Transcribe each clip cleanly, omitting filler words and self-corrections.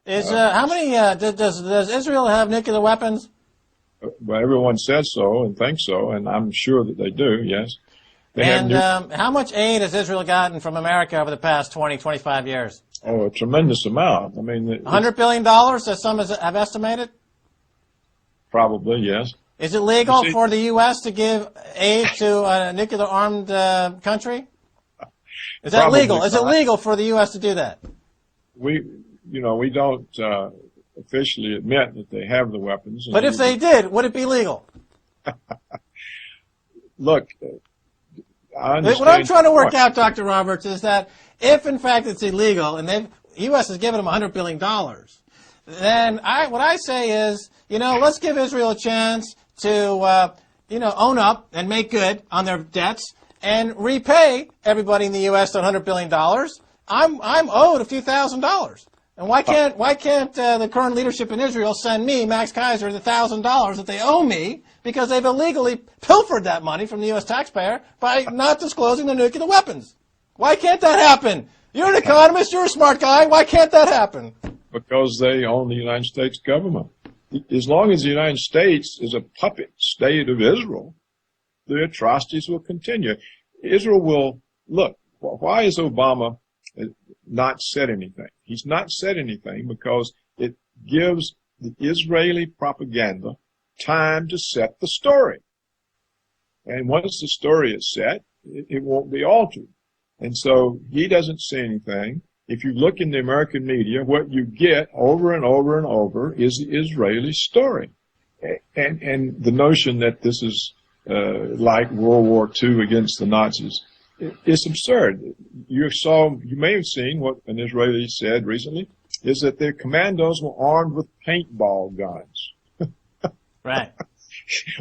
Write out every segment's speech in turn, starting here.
How many does Israel have nuclear weapons? Well, everyone says so and thinks so, and I'm sure that they do. Yes. How much aid has Israel gotten from America over the past 20, 25 years? Oh, a tremendous amount. I mean, $100 billion, as some have estimated? Probably, yes. Is it legal for the U.S. to give aid to a nuclear-armed country? Is that legal? Is it legal for the U.S. to do that? We don't officially admit that they have the weapons. But if they did, would it be legal? Look, I understand. What I'm trying to work out, Dr. Roberts, is that if, in fact, it's illegal and the U.S. has given them $100 billion, then what I say is, let's give Israel a chance to, own up and make good on their debts and repay everybody in the U.S. that $100 billion. I'm owed a few $1,000s. And why can't the current leadership in Israel send me, Max Kaiser, the $1,000 that they owe me because they've illegally pilfered that money from the U.S. taxpayer by not disclosing their nuclear weapons? Why can't that happen? You're an economist. You're a smart guy. Why can't that happen? Because they own the United States government. As long as the United States is a puppet state of Israel, the atrocities will continue. Israel will, look, why is Obama not said anything? He's not said anything because it gives the Israeli propaganda time to set the story. And once the story is set, it won't be altered. And so he doesn't say anything. If you look in the American media, what you get over and over and over is the Israeli story. And the notion that this is like World War II against the Nazis, it's absurd. You may have seen what an Israeli said recently, is that their commandos were armed with paintball guns. Right.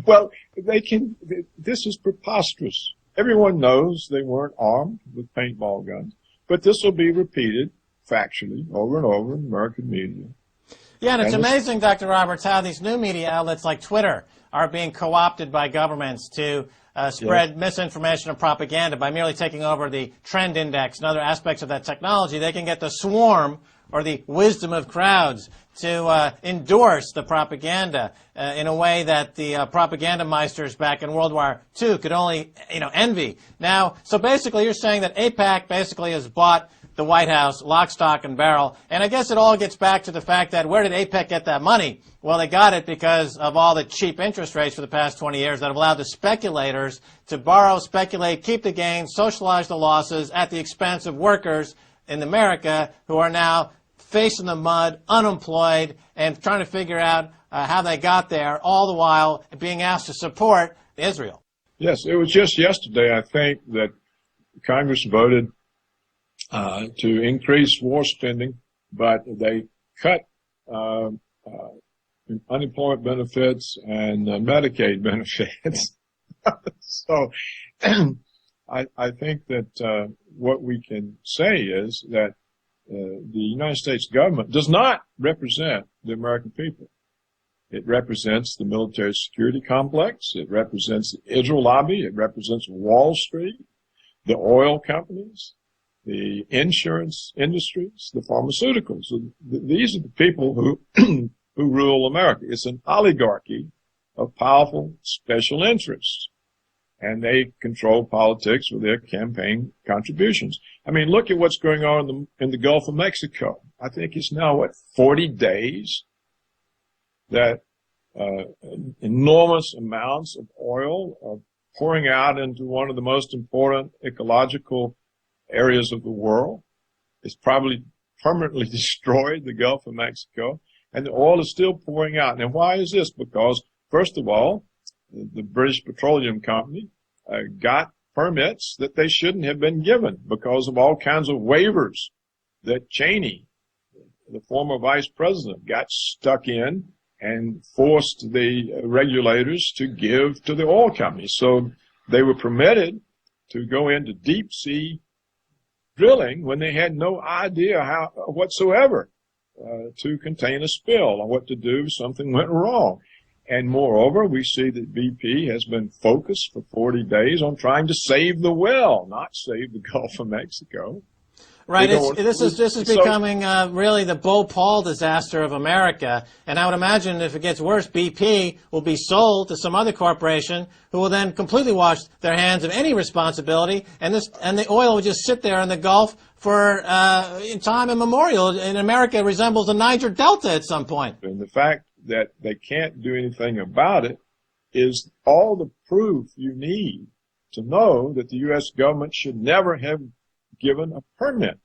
Well, this is preposterous. Everyone knows they weren't armed with paintball guns, but this will be repeated factually over and over in American media. Yeah, and it's amazing, Dr. Roberts, how these new media outlets like Twitter are being co-opted by governments to spread misinformation and propaganda by merely taking over the trend index and other aspects of that technology. They can get the swarm or the wisdom of crowds to endorse the propaganda in a way that the propaganda meisters back in World War II could only, envy. Now, so basically you're saying that AIPAC basically has bought the White House, lock, stock, and barrel. And I guess it all gets back to the fact that where did AIPAC get that money? Well, they got it because of all the cheap interest rates for the past 20 years that have allowed the speculators to borrow, speculate, keep the gains, socialize the losses at the expense of workers in America who are now facing the mud, unemployed, and trying to figure out how they got there, all the while being asked to support Israel. Yes, it was just yesterday, I think, that Congress voted to increase war spending, but they cut unemployment benefits and Medicaid benefits. So I think that what we can say is that the United States government does not represent the American people. It represents the military security complex. It represents the Israel lobby. It represents Wall Street, the oil companies, the insurance industries, the pharmaceuticals. These are the people who who rule America. It's an oligarchy of powerful special interests, and they control politics with their campaign contributions. I mean, look at what's going on in the Gulf of Mexico. I think it's now, 40 days that enormous amounts of oil are pouring out into one of the most important ecological areas of the world. It's probably permanently destroyed the Gulf of Mexico, and the oil is still pouring out. And why is this? Because, first of all, the British Petroleum Company got permits that they shouldn't have been given because of all kinds of waivers that Cheney, the former vice president, got stuck in and forced the regulators to give to the oil companies. So they were permitted to go into deep sea drilling when they had no idea how whatsoever to contain a spill or what to do if something went wrong. And moreover, we see that BP has been focused for 40 days on trying to save the well, not save the Gulf of Mexico. Right. This is becoming really the Bhopal disaster of America. And I would imagine if it gets worse, BP will be sold to some other corporation who will then completely wash their hands of any responsibility, and the oil will just sit there in the Gulf for time immemorial. And America resembles the Niger Delta at some point. And the fact that they can't do anything about it is all the proof you need to know that the U.S. government should never have given a permit.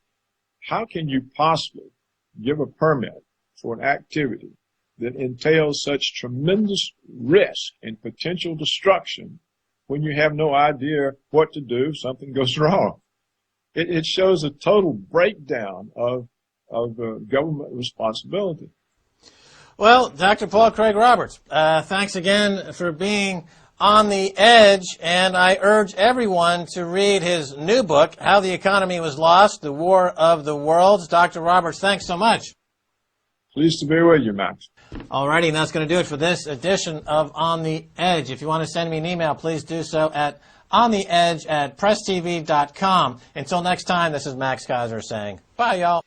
How can you possibly give a permit for an activity that entails such tremendous risk and potential destruction when you have no idea what to do if something goes wrong? It shows a total breakdown of government responsibility. Well, Dr. Paul Craig Roberts, thanks again for being on the edge, and I urge everyone to read his new book, How the Economy Was Lost, The War of the Worlds. Dr. Roberts, thanks so much. Pleased to be with you, Max. Alrighty, and that's going to do it for this edition of On the Edge. If you want to send me an email, please do so at ontheedge@presstv.com. Until next time, this is Max Kaiser saying bye, y'all.